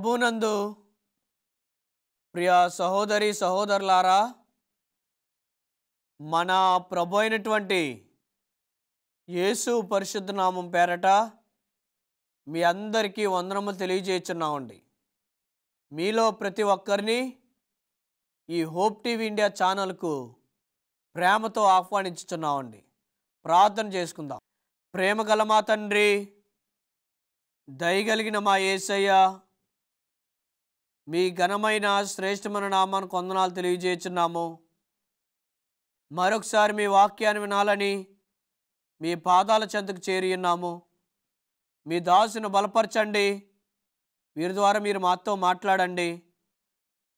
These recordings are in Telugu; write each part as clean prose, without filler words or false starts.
ప్రభునందు ప్రియ సహోదరి సహోదరులారా, మన ప్రభు అయినటువంటి యేసు పరిశుద్ధ నామం పేరట మీ అందరికీ వందనములు తెలియజేస్తున్నామండి. మీలో ప్రతి ఒక్కరిని ఈ హోప్ టీవీ ఇండియా ఛానల్కు ప్రేమతో ఆహ్వానించుతున్నామండి. ప్రార్థన చేసుకుందాం. ప్రేమగల మా తండ్రి, దయగలిగిన మా యేసయ్య, మీ ఘనమైన శ్రేష్టమైన నామానికి వందనాలు తెలియజేస్తున్నాము. మరొకసారి మీ వాక్యాన్ని వినాలని మీ పాదాల చెంతకు చేరి ఉన్నాము. మీ దాసును బలపరచండి. వీరి ద్వారా మీరు మాతో మాట్లాడండి.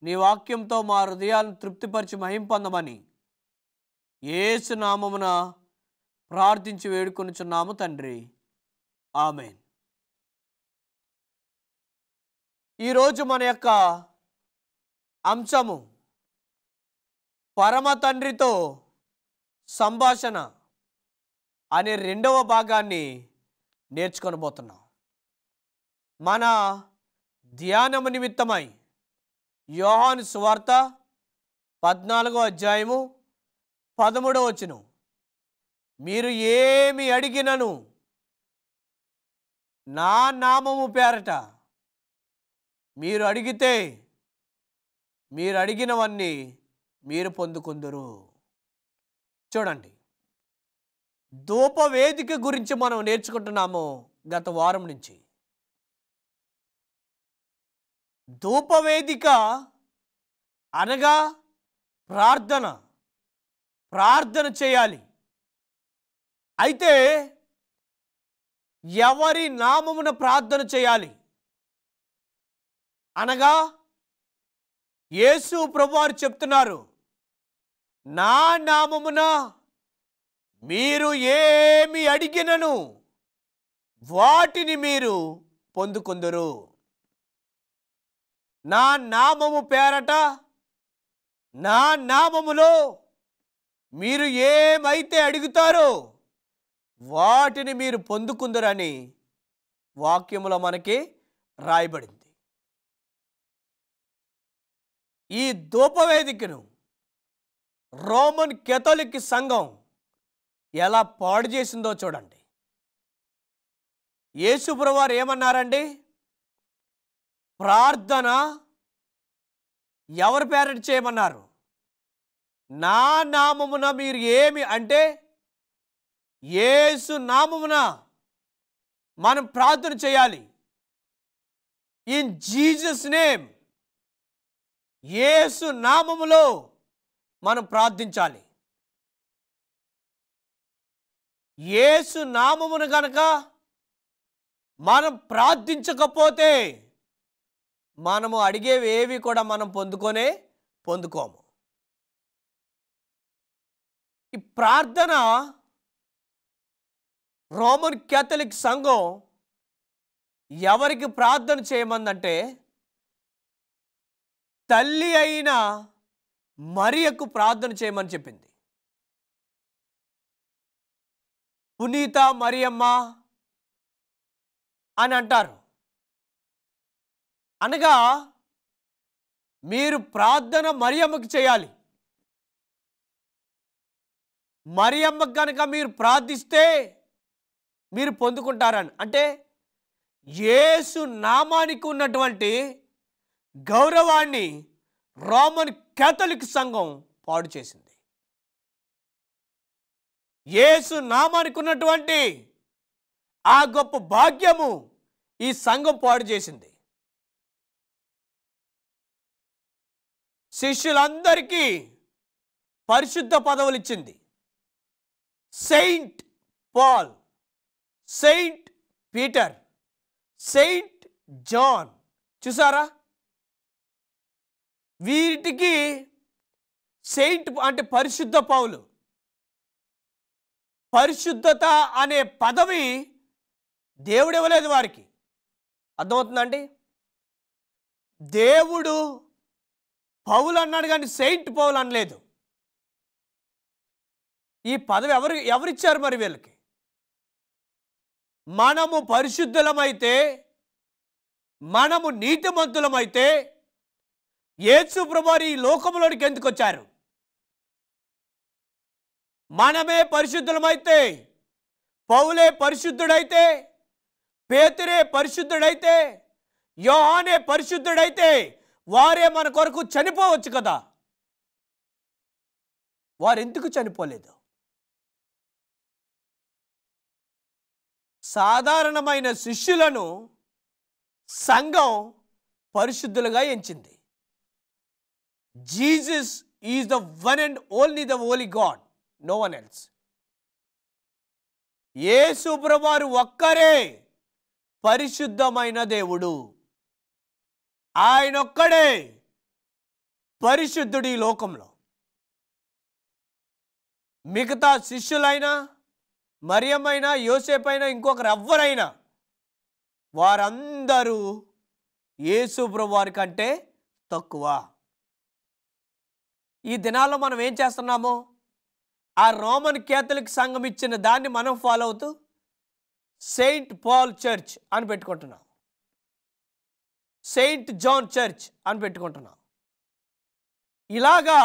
నీ వాక్యంతో మా హృదయాలను తృప్తిపరిచి మహిమ పొందమని యేసు నామమున ప్రార్థించి వేడుకొనుచున్నాము తండ్రి. ఆమేన్. ఈరోజు మన యొక్క అంశము పరమ తండ్రితో సంభాషణ అనే రెండవ భాగాన్ని నేర్చుకొనబోతున్నాం. మన ధ్యానము నిమిత్తమై యోహాను సువార్త 14వ అధ్యాయము 13వ వచనం, మీరు ఏమి అడిగినను నా నామము పేరట మీరు అడిగితే మీరు అడిగినవన్నీ మీరు పొందుకుందురు. చూడండి, ధూపవేదిక గురించి మనం నేర్చుకుంటున్నాము గత వారం నుంచి. ధూపవేదిక అనగా ప్రార్థన చేయాలి. అయితే ఎవరి నామమున ప్రార్థన చేయాలి అనగా యేసు ప్రభువారు చెప్తున్నారు, నా నామమున మీరు ఏమి అడిగినను వాటిని మీరు పొందుకుందురు. నా నామము పేరట, నా నామములో మీరు ఏమైతే అడుగుతారో వాటిని మీరు పొందుకుందురని వాక్యములో మనకి రాయబడింది. ఈ ధూపవేదికను రోమన్ కేథలిక్ సంఘం ఎలా పాడు చేసిందో చూడండి. యేసు ప్రభువారు ఏమన్నారండి? ప్రార్థన ఎవరి పేరట చేయమన్నారు? నా నామమున మీరు ఏమి అంటే యేసు నామమున మనం ప్రార్థన చేయాలి. ఇన్ జీసస్ నేమ్, యేసు నామములో మనం ప్రార్థించాలి. యేసు నామమును గనక మనం ప్రార్థించకపోతే మనము అడిగేవేవి కూడా మనం పొందుకోము. ఈ ప్రార్థన రోమన్ కేథలిక్ సంఘం ఎవరికి ప్రార్థన చేయమందంటే తల్లి అయిన మరియకు ప్రార్థన చేయమని చెప్పింది. పునీత మరియమ్మ అని అంటారు. అనగా మీరు ప్రార్థన మరియమ్మకి చేయాలి. మరియమ్మకి కనుక మీరు ప్రార్థిస్తే మీరు పొందుకుంటారని. అంటే యేసు నామానికి ఉన్నటువంటి గౌరవాన్ని రోమన్ కేథలిక్ సంఘం పాడు చేసింది. యేసు నామానికి ఉన్నటువంటి ఆ గొప్ప భాగ్యము ఈ సంఘం పాడు చేసింది. శిష్యులందరికీ పరిశుద్ధ పదవులు ఇచ్చింది. Saint Paul, saint Peter, saint John. చూసారా? వీటికి సెయింట్ అంటే పరిశుద్ధ పౌలు. పరిశుద్ధత అనే పదవి దేవుడు ఇవ్వలేదు వారికి. అర్థమవుతుందండి? దేవుడు పౌలు అన్నాడు కానీ సెయింట్ పౌలు అనలేదు. ఈ పదవి ఎవరిచ్చారు మరి వీళ్ళకి? మనము పరిశుద్ధులమైతే మనము నీతిమంతులమైతే యేసు ప్రభువారు ఈ లోకంలోనికి ఎందుకు వచ్చారు? మనమే పరిశుద్ధులమైతే, పౌలే పరిశుద్ధుడైతే, పేతురే పరిశుద్ధుడైతే, యోహానే పరిశుద్ధుడైతే వారే మన కొరకు చనిపోవచ్చు కదా. వారు ఎందుకు చనిపోలేదు? సాధారణమైన శిష్యులను సంఘం పరిశుద్ధులుగా ఎంచింది. Jesus is the one and only the holy God, no one else. Yesu ప్రభువారు ఒక్కరే పరిశుద్ధమైన దేవుడు. ఆయన ఒక్కడే పరిశుద్ధుడు ఈ లోకంలో. మిగతా శిష్యులైనా, మరియమైనా, యోసేపైనా, ఇంకొకరు ఎవ్వరైనా వారందరూ యేసు ప్రభువారి కంటే తక్కువ. ఈ దినాల్లో మనం ఏం చేస్తున్నాము? ఆ రోమన్ కేథలిక్ సంఘం ఇచ్చిన దాన్ని మనం ఫాలో అవుతూ సెయింట్ పాల్ చర్చ్ అని పెట్టుకుంటున్నాం, సెయింట్ జాన్ చర్చ్ అని పెట్టుకుంటున్నాం. ఇలాగా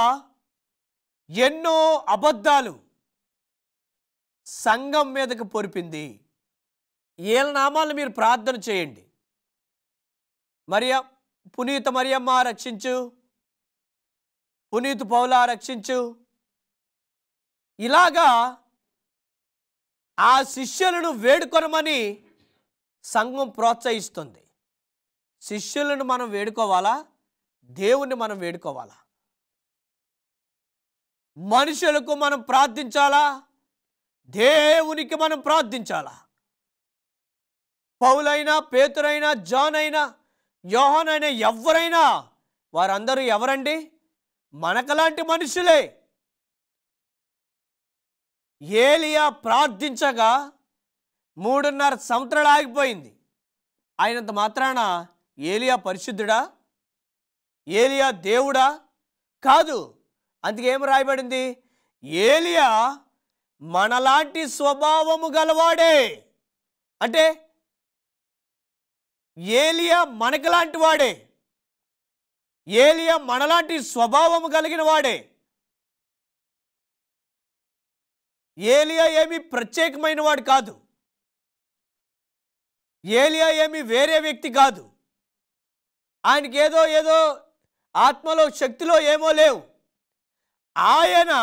ఎన్నో అబద్ధాలు సంఘం మీదకి పొరిపింది. ఏళ్ళ నామాలు మీరు ప్రార్థన చేయండి. పునీత మరియమ్మ రక్షించు, పునీత పౌలా రక్షించు. ఇలాగా ఆ శిష్యులను వేడుకొనమని సంఘం ప్రోత్సహిస్తుంది. శిష్యులను మనం వేడుకోవాలా? దేవుణ్ణి మనం వేడుకోవాలా? మనుషులకు మనం ప్రార్థించాలా? దేవునికి మనం ప్రార్థించాలా? పౌలైనా, పేతురైనా, జాన్ అయినా, యోహాన్ అయినా, ఎవరైనా వారందరూ ఎవరండి? మనకలాంటి మనుషులే. ఏలియా ప్రార్థించగా 3.5 సంవత్సరాలు ఆగిపోయింది. అయినంత మాత్రాన ఏలియా పరిశుద్ధుడా? ఏలియా దేవుడా? కాదు. అందుకేం రాయబడింది? ఏలియా మనలాంటి స్వభావము గలవాడే. అంటే ఏలియా మనకలాంటి వాడే, ఏలియా మనలాంటి స్వభావము కలిగిన వాడే. ఏలియా ఏమి ప్రత్యేకమైన వాడు కాదు, ఏలియా ఏమి వేరే వ్యక్తి కాదు. ఆయనకి ఏదో ఆత్మలో, శక్తిలో ఏమో లేవు. ఆయన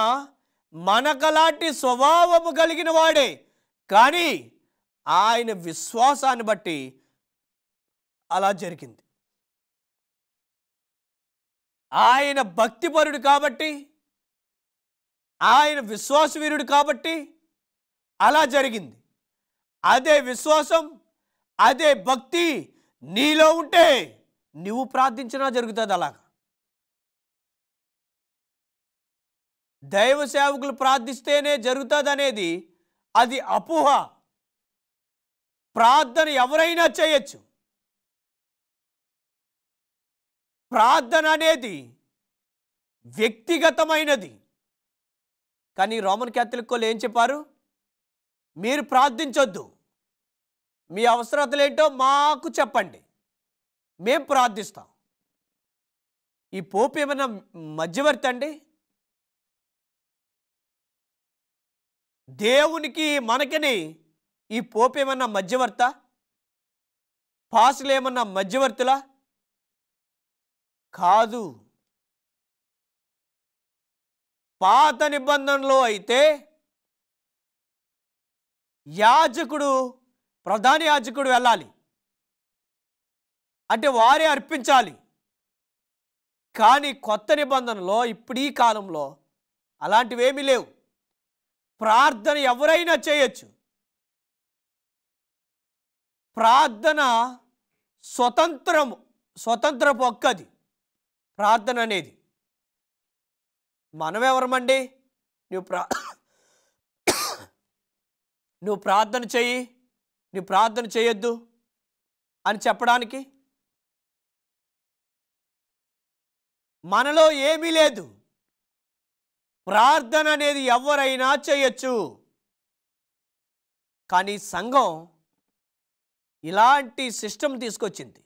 మనకలాంటి స్వభావము కలిగిన వాడే. కానీ ఆయన విశ్వాసాన్ని బట్టి అలా జరిగింది. ఆయన భక్తిపరుడు కాబట్టి, ఆయన విశ్వాసవీరుడు కాబట్టి అలా జరిగింది. అదే విశ్వాసం, అదే భక్తి నీలో ఉంటే నువ్వు ప్రార్థించినా జరుగుతుంది. అలాగా దైవ సేవకులు ప్రార్థిస్తేనే జరుగుతుంది అనేది అది అపోహ. ప్రార్థన ఎవరైనా చేయొచ్చు. ప్రార్థన అనేది వ్యక్తిగతమైనది. కానీ రోమన్ క్యాథలిక్ వాళ్ళు ఏం చెప్పారు? మీరు ప్రార్థించొద్దు, మీ అవసరతలు ఏంటో మాకు చెప్పండి, మేం ప్రార్థిస్తాం. ఈ పోపు ఏమైనా మధ్యవర్తి అండి? దేవునికి మనకిని ఈ పోపు ఏమన్నా మధ్యవర్త? పాసులు ఏమన్నా మధ్యవర్తులా? కాదు. పాత నిబంధనలో అయితే యాజకుడు, ప్రధాన యాజకుడు వెళ్ళాలి, అంటే వారే అర్పించాలి. కానీ కొత్త నిబంధనలో ఇప్పుడు ఈ కాలంలో అలాంటివేమీ లేవు. ప్రార్థన ఎవరైనా చేయొచ్చు. ప్రార్థన స్వతంత్రపు హక్కది ప్రార్థన అనేది. మనమెవరమండి? నువ్వు ప్రార్థన చెయ్యి, నువ్వు ప్రార్థన చేయొద్దు అని చెప్పడానికి? మనలో ఏమీ లేదు. ప్రార్థన అనేది ఎవరైనా చేయొచ్చు. కానీ సంఘం ఇలాంటి సిస్టమ్ తీసుకొచ్చింది.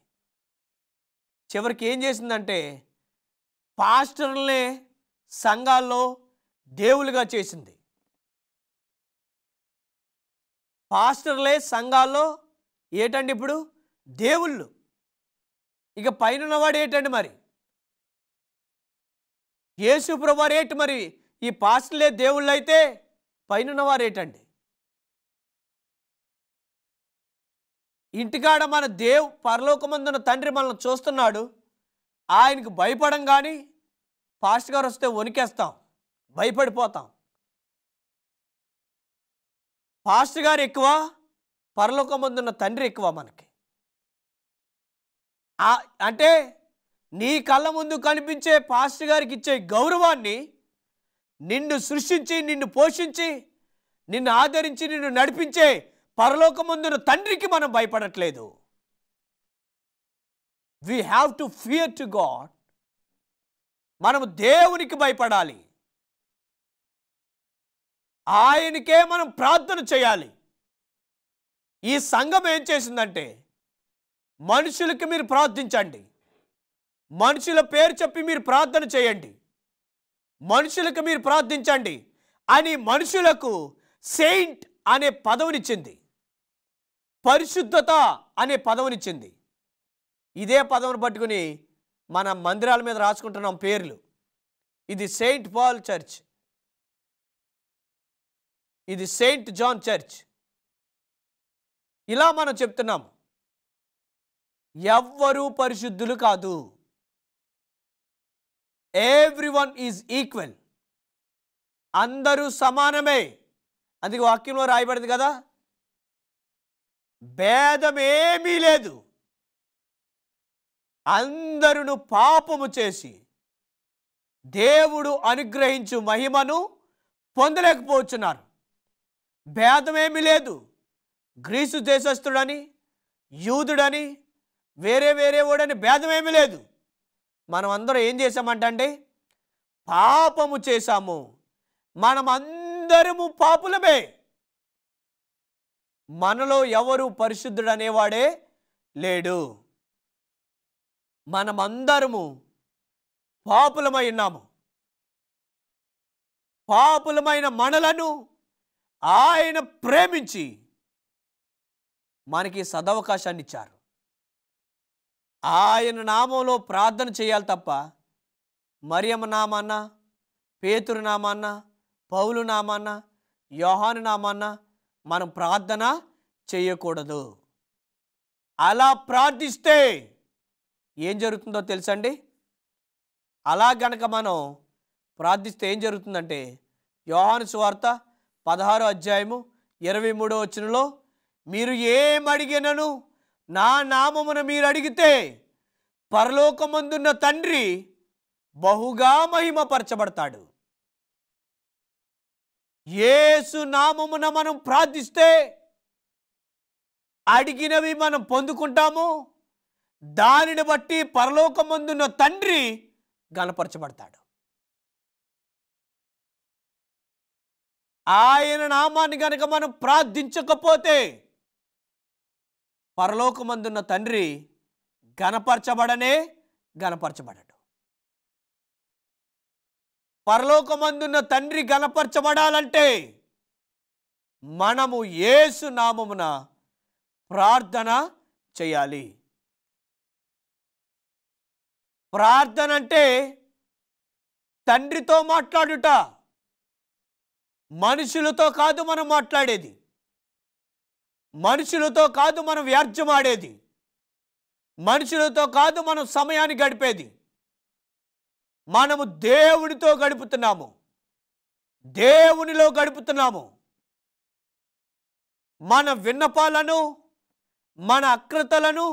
చివరికి ఏం చేసిందంటే పాస్టర్లనే సంఘాల్లో దేవులుగా చేసింది. పాస్టర్లే సంఘాల్లో ఏటండి ఇప్పుడు దేవుళ్ళు. ఇక పైన ఉన్నవాడు ఏటండి మరి? యేసు ప్రభువారు ఏటి మరి? ఈ పాస్టర్లే దేవుళ్ళు అయితే పైన ఉన్నవారు ఏటండి? ఇంటికాడ మన పరలోకమందున్న తండ్రి మనల్ని చూస్తున్నాడు. ఆయనకు భయపడం కానీ పాస్టర్ గారు వస్తే వణికేస్తాం, భయపడిపోతాం. పాస్టర్ గారు ఎక్కువ, పరలోకమందున్న తండ్రి ఎక్కువ మనకి. అంటే నీ కళ్ళ ముందు కనిపించే పాస్టర్ గారికి ఇచ్చే గౌరవాన్ని, నిన్ను సృష్టించి నిన్ను పోషించి నిన్ను ఆదరించి నిన్ను నడిపించే పరలోకమందున్న తండ్రికి మనం భయపడట్లేదు. We have to fear to God. మనము దేవునికి భయపడాలి, ఆయనకే మనం ప్రార్థన చేయాలి. ఈ సంఘం ఏం చేసిందంటే మనుషులకి మీరు ప్రార్థించండి, మనుషుల పేరు చెప్పి మీరు ప్రార్థన చేయండి, మనుషులకు మీరు ప్రార్థించండి అని మనుషులకు సెయింట్ అనే పదవినిచ్చింది, పరిశుద్ధత అనే పదవినిచ్చింది. ఇదే పదవిని పట్టుకుని మన మందిరాల మీద రాసుకుంటున్నాం పేర్లు. ఇది సెయింట్ పాల్ చర్చ్, ఇది సెయింట్ జాన్ చర్చ్, ఇలా మనం చెప్తున్నాం. ఎవ్వరూ పరిశుద్ధులు కాదు. Everyone is equal. అందరూ సమానమే. అందుకే వాక్యంలో రాయబడింది కదా, భేదమేమీ లేదు. అందరూ పాపము చేసి దేవుడు అనుగ్రహించు మహిమను పొందలేకపోతున్నారు. భేదమేమీ లేదు. గ్రీసు దేశస్థుడని, యూదుడని, వేరే వాడని భేదమేమీ లేదు. మనం అందరం ఏం చేశామంటే పాపము చేశాము. మనం అందరము పాపులమే. మనలో ఎవరు పరిశుద్ధుడు అనేవాడే లేడు. మనమందరము పాపులమై ఉన్నాము. పాపులమైన మనలను ఆయన ప్రేమించి మనకి సదవకాశాన్ని ఇచ్చారు. ఆయన నామంలో ప్రార్థన చేయాలి తప్ప మరియమ్మ నామాన్న, పేతురు నామాన్న, పౌలు నామాన్న, యోహాను నామాన్న మనం ప్రార్థన చేయకూడదు. అలా ప్రార్థిస్తే ఏం జరుగుతుందో తెలుసండి? అలా గనక మనం ప్రార్థిస్తే ఏం జరుగుతుందంటే యోహాను సువార్త 16వ అధ్యాయము 23వ వచనంలో, మీరు ఏం అడిగినను నా నామమున మీరు అడిగితే పరలోకమందున్న తండ్రి బహుగా మహిమపరచబడతాడు. యేసు నామమున మనం ప్రార్థిస్తే అడిగినవి మనం పొందుకుంటాము. దానిని బట్టి పరలోకమందున్న తండ్రి గణపరచబడతాడు. ఆయన నామాన్ని గనక మనం ప్రార్థించకపోతే పరలోకమందున్న తండ్రి గణపరచబడడు. పరలోకమందున్న తండ్రి గణపరచబడాలంటే మనము యేసు నామమున ప్రార్థన చేయాలి. ప్రార్థన అంటే తండ్రితో మాట్లాడుట. మనుషులతో కాదు మనం మాట్లాడేది, మనుషులతో కాదు మనం వ్యాజ్యమాడేది, మనుషులతో కాదు మనం సమయాన్ని గడిపేది. మనము దేవునితో గడుపుతున్నాము, దేవునిలో గడుపుతున్నాము. మన విన్నపాలను, మన అక్రతలను,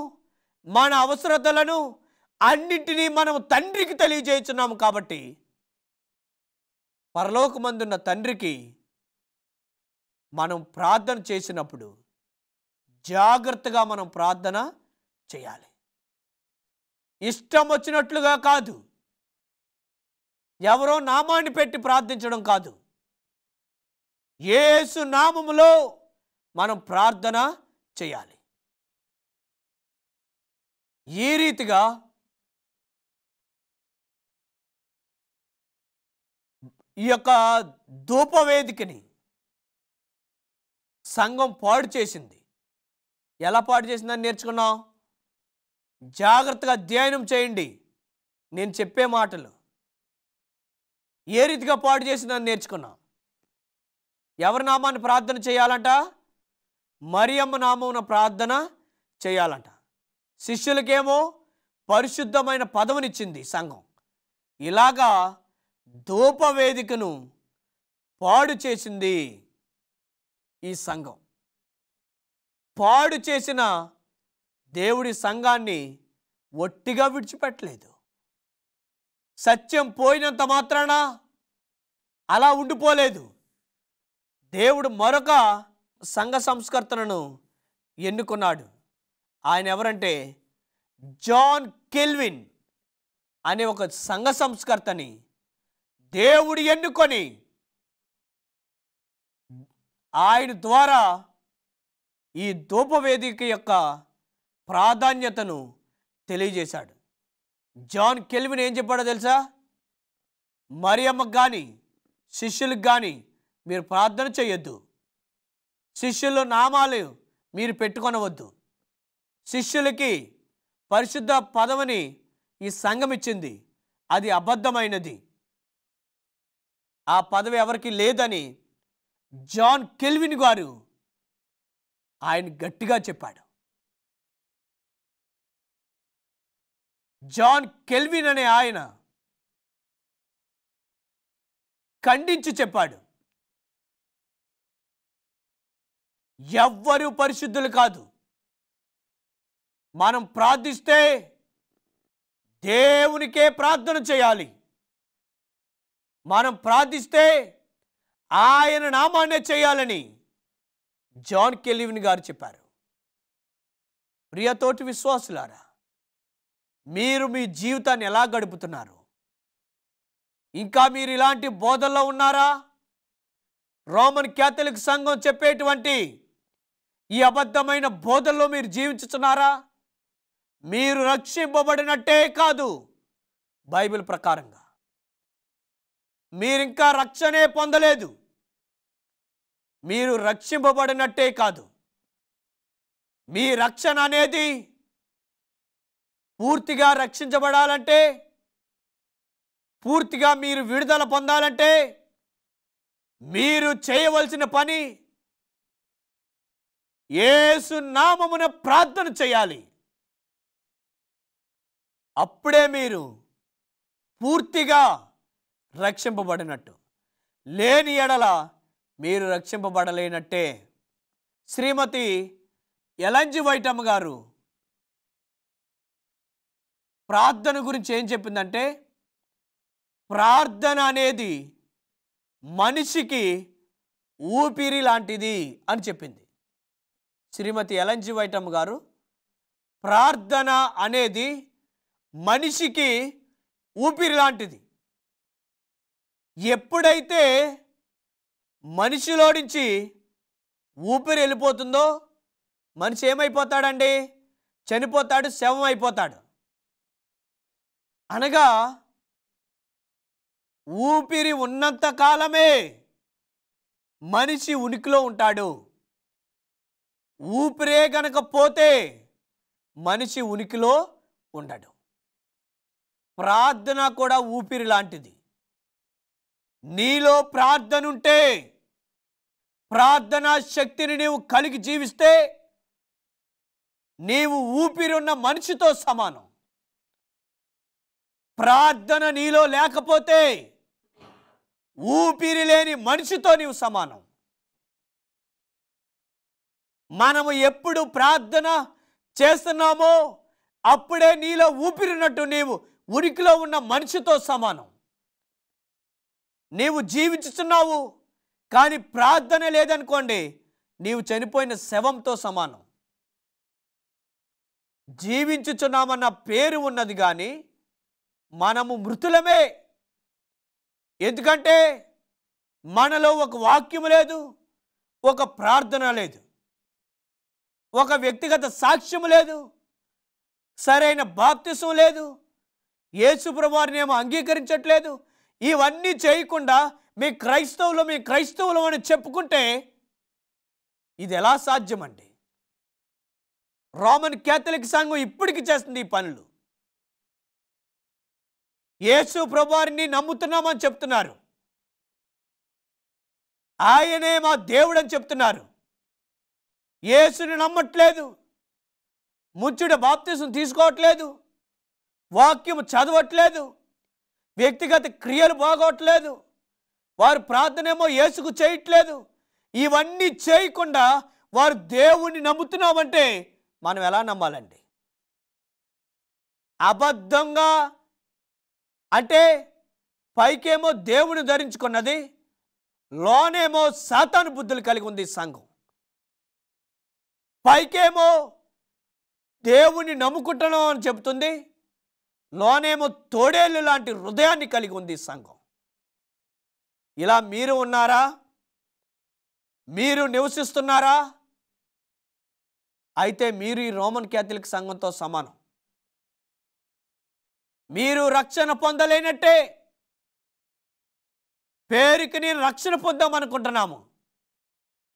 మన అవసరతలను అన్నింటినీ మనం తండ్రికి తెలియజేస్తున్నాము. కాబట్టి పరలోకమందున్న తండ్రికి మనం ప్రార్థన చేసినప్పుడు జాగ్రత్తగా మనం ప్రార్థన చేయాలి. ఇష్టం వచ్చినట్లుగా కాదు, ఎవరో నామాన్ని పెట్టి ప్రార్థించడం కాదు. యేసు నామములో మనం ప్రార్థన చేయాలి. ఈ రీతిగా ఈ యొక్క ధూపవేదికని సంఘం పాడు చేసింది. ఎలా పాడు చేసిందని నేర్చుకున్నాం? జాగ్రత్తగా అధ్యయనం చేయండి. నేను చెప్పే మాటలు ఏ రీతిగా పాడు చేసిందని నేర్చుకున్నాం. ఎవరి నామాన్ని ప్రార్థన చేయాలంట? మరియమ్మ నామమున ప్రార్థన చేయాలంట. శిష్యులకేమో పరిశుద్ధమైన పదవినిచ్చింది సంఘం. ఇలాగా ధూపవేదికను పాడు చేసింది ఈ సంఘం. పాడు చేసిన దేవుడి సంఘాన్ని ఒట్టిగా విడిచిపెట్టలేదు. సత్యం పోయినంత మాత్రాన అలా ఉండిపోలేదు. దేవుడు మరొక సంఘ సంస్కర్తలను ఎన్నుకున్నాడు. ఆయన ఎవరంటే జాన్ కెల్విన్ అనే ఒక సంఘ సంస్కర్తని దేవుడు ఎన్నుకొని ఆయన ద్వారా ఈ ధూపవేదిక యొక్క ప్రాధాన్యతను తెలియజేశాడు. జాన్ కెల్విన్ ఏం చెప్పాడో తెలుసా? మరియమ్మకు కానీ శిష్యులకు కానీ మీరు ప్రార్థన చేయొద్దు. శిష్యుల నామాలు మీరు పెట్టుకొనవద్దు. శిష్యులకి పరిశుద్ధ పదవిని ఈ సంఘం ఇచ్చింది, అది అబద్ధమైనది. ఆ పదవి ఎవరికి లేదని జాన్ కెల్విన్ గారు ఆయన గట్టిగా చెప్పాడు. జాన్ కెల్విన్ అనే ఆయన ఖండించి చెప్పాడు, ఎవ్వరూ పరిశుద్ధులు కాదు. మనం ప్రార్థిస్తే దేవునికే ప్రార్థన చేయాలి. మనం ప్రార్థిస్తే ఆయన నామాన్నే చేయాలని జాన్ కెల్విన్ గారు చెప్పారు. ప్రియతోటి విశ్వాసులారా, మీరు మీ జీవితాన్ని ఎలా గడుపుతున్నారు? ఇంకా మీరు ఇలాంటి బోధల్లో ఉన్నారా? రోమన్ క్యాథలిక్ సంఘం చెప్పేటువంటి ఈ అబద్ధమైన బోధల్లో మీరు జీవించుతున్నారా? మీరు రక్షింపబడినట్టే కాదు. బైబిల్ ప్రకారంగా మీరింకా రక్షణే పొందలేదు. మీరు రక్షింపబడినట్టే కాదు. మీ రక్షణ అనేది పూర్తిగా రక్షించబడాలంటే, పూర్తిగా మీరు విడుదల పొందాలంటే మీరు చేయవలసిన పని యేసు నామమున ప్రార్థన చేయాలి. అప్పుడే మీరు పూర్తిగా రక్షింపబడినట్టు. లేని ఎడల మీరు రక్షింపబడలేనట్టే. శ్రీమతి ఎలన్ జి వైట్ అమ్మ గారు ప్రార్థన గురించి ఏం చెప్పిందంటే, ప్రార్థన అనేది మనిషికి ఊపిరి లాంటిది అని చెప్పింది. శ్రీమతి ఎలన్ జి వైట్ అమ్మ గారు ప్రార్థన అనేది మనిషికి ఊపిరి లాంటిది. ఎప్పుడైతే మనిషిలో నుంచి ఊపిరి వెళ్ళిపోతుందో మనిషి ఏమైపోతాడండి? చనిపోతాడు, శవం అయిపోతాడు. అనగా ఊపిరి ఉన్నంత కాలమే మనిషి ఉనికిలో ఉంటాడు. ఊపిరే గనక పోతే మనిషి ఉనికిలో ఉండడు. ప్రార్థన కూడా ఊపిరి లాంటిది. నీలో ప్రార్థన ఉంటే, ప్రార్థనా శక్తిని నీవు కలిగి జీవిస్తే నీవు ఊపిరి ఉన్న మనిషితో సమానం. ప్రార్థన నీలో లేకపోతే ఊపిరి లేని మనిషితో నీవు సమానం. మనము ఎప్పుడు ప్రార్థన చేస్తున్నామో అప్పుడే నీలో ఊపిరినట్టు నీవు ఉనికిలో ఉన్న మనిషితో సమానం. నీవు జీవించుతున్నావు కానీ ప్రార్థన లేదనుకోండి, నీవు చనిపోయిన శవంతో సమానం. జీవించుచున్నామన్న పేరు ఉన్నది కానీ మనము మృతులమే. ఎందుకంటే మనలో ఒక వాక్యం లేదు, ఒక ప్రార్థన లేదు, ఒక వ్యక్తిగత సాక్ష్యం లేదు, సరైన బాప్తిసం లేదు, యేసు ప్రభువారిని ఏమో అంగీకరించట్లేదు. ఇవన్నీ చేయకుండా మీ క్రైస్తవులు అని చెప్పుకుంటే ఇది ఎలా సాధ్యమండి? రోమన్ క్యాథలిక్ సంఘం ఇప్పటికి చేస్తుంది ఈ పనులు. యేసు ప్రభువారిని నమ్ముతున్నామని చెప్తున్నారు, ఆయనే మా దేవుడు అని చెప్తున్నారు. యేసుని నమ్మట్లేదు, ముచ్చుడ బాప్తిసం తీసుకోవట్లేదు, వాక్యం చదవట్లేదు, వ్యక్తిగత క్రియలు బాగోట్లేదు, వారు ప్రార్థనేమో యేసుకు చేయట్లేదు. ఇవన్నీ చేయకుండా వారు దేవుణ్ణి నమ్ముతున్నామంటే మనం ఎలా నమ్మాలండి? అబద్ధంగా అంటే పైకేమో దేవుని ధరించుకున్నది, లోనేమో సాతాను బుద్ధులు కలిగి ఉంది సంఘం. పైకేమో దేవుని నమ్ముకుంటున్నాం అని చెబుతుంది, లోనేమో తోడేళ్ళు లాంటి హృదయాన్ని కలిగి ఉంది సంఘం. ఇలా మీరు ఉన్నారా? మీరు నివసిస్తున్నారా? అయితే మీరు ఈ రోమన్ క్యాథలిక్ సంఘంతో సమానం. మీరు రక్షణ పొందలేనట్టే. పేరుకి నేను రక్షణ పొందామనుకుంటున్నాము,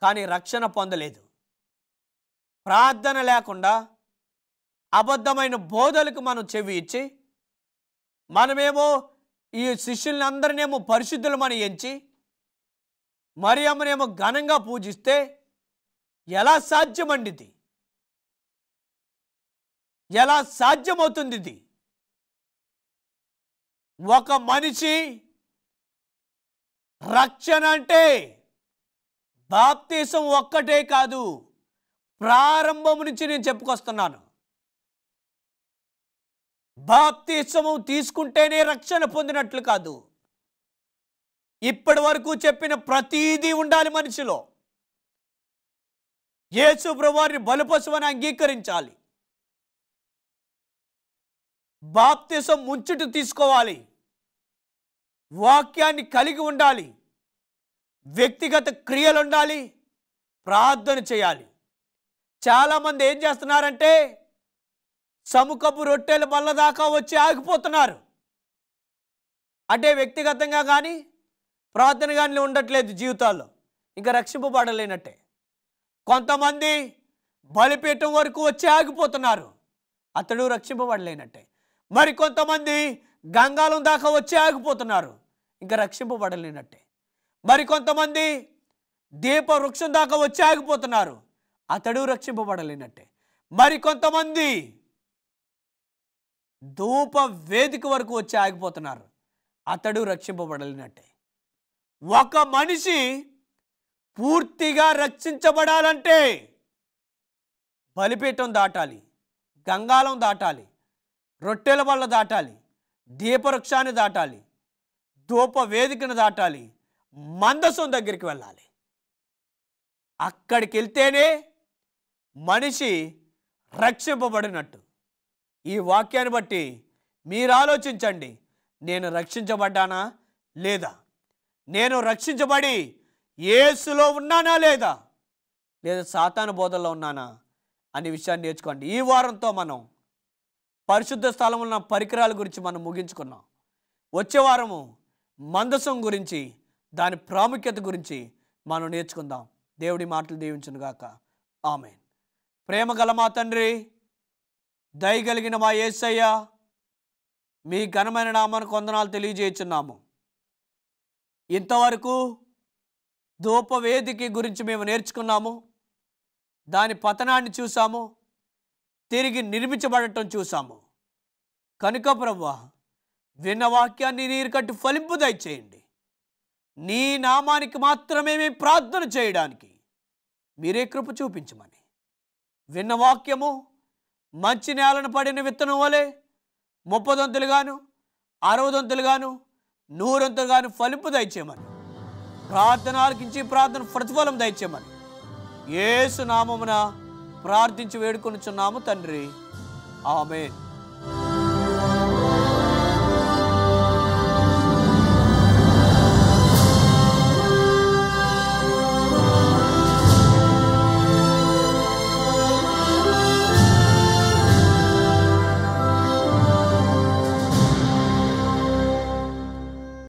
కానీ రక్షణ పొందలేదు. ప్రార్థన లేకుండా అబద్ధమైన బోధలకు మనం చెవి ఇచ్చి, మనమేమో ఈ శిష్యుల్ని అందరినేమో పరిశుద్ధులమని ఎంచి, మరియమ్మనేమో ఘనంగా పూజిస్తే ఎలా సాధ్యమండి? ఇది ఎలా సాధ్యమవుతుంది? ఇది ఒక మనిషి రక్షణ అంటే బాప్తిసం ఒక్కటే కాదు, ప్రారంభం నుంచి నేను చెప్పుకొస్తున్నాను. బాప్తిసము తీసుకుంటేనే రక్షణ పొందినట్లు కాదు. ఇప్పటి వరకు చెప్పిన ప్రతీదీ ఉండాలి మనిషిలో. యేసు ప్రభువారిని బలిపశువని అంగీకరించాలి, బాప్తిసం ముంచుట తీసుకోవాలి, వాక్యాన్ని కలిగి ఉండాలి, వ్యక్తిగత క్రియలు ఉండాలి, ప్రార్థన చేయాలి. చాలామంది ఏం చేస్తున్నారంటే సముఖపు రొట్టెల బల్ల దాకా వచ్చి ఆగిపోతున్నారు. అంటే వ్యక్తిగతంగా కానీ ప్రార్థన కానీ ఉండట్లేదు జీవితాల్లో, ఇంకా రక్షింపబడలేనట్టే. కొంతమంది బలిపీఠం వరకు వచ్చి ఆగిపోతున్నారు, అతడు రక్షింపబడలేనట్టే. మరి కొంతమంది గంగాలం దాకా వచ్చి ఆగిపోతున్నారు, ఇంకా రక్షింపబడలేనట్టే. మరి కొంతమంది దీప వృక్షం దాకా వచ్చి ఆగిపోతున్నారు, అతడు రక్షింపబడలేనట్టే. మరి కొంతమంది ధూప వేదిక వరకు వచ్చి ఆగిపోతున్నారు, అతడు రక్షింపబడలేనట్టే. ఒక మనిషి పూర్తిగా రక్షించబడాలంటే బలిపీఠం దాటాలి, గంగాలం దాటాలి, రొట్టెల బల్ల దాటాలి, దీపవృక్షాన్ని దాటాలి, ధూప వేదికను దాటాలి, మందసం దగ్గరికి వెళ్ళాలి. అక్కడికి వెళ్తేనే మనిషి రక్షింపబడినట్టు. ఈ వాక్యాన్ని బట్టి మీరు ఆలోచించండి, నేను రక్షించబడ్డానా లేదా? నేను రక్షించబడి యేసులో ఉన్నానా లేదా సాతాను బోధల్లో ఉన్నానా అనే విషయాన్ని నేర్చుకోండి. ఈ వారంతో మనం పరిశుద్ధ స్థలంలో ఉన్న పరికరాల గురించి మనం ముగించుకున్నాం. వచ్చే వారము మందసం గురించి, దాని ప్రాముఖ్యత గురించి మనం నేర్చుకుందాం. దేవుడి మాటలు దీవించును గాక. ఆమేన్. ప్రేమ గల మా తండ్రి, దయగలిగిన మా యేసయ్య, మీ ఘనమైన నామానికి వందనాలు తెలియజేస్తున్నాము. ఇంతవరకు ధూపవేదిక గురించి మేము నేర్చుకున్నాము, దాని పతనాన్ని చూసాము, తిరిగి నిర్మించబడటం చూసాము. కనుక ప్రభువా, విన్న వాక్యాన్ని నీరు కట్టి ఫలింపు దయచేయండి. నీ నామానికి మాత్రమే మేము ప్రార్థన చేయడానికి మీరే కృప చూపించమని, విన్న వాక్యము మంచి నేలను పడిన విత్తనం వలె 30 దంతులుగాను 60 దంతులుగాను 100 దంతులుగాను ఫలింపు దయచేయమని, ప్రార్థన ఆలకించి ప్రార్థన ప్రతిఫలం దయచేయమని యేసు నామమున ప్రార్థించి వేడుకొనుచున్నాము తండ్రి. ఆమేన్.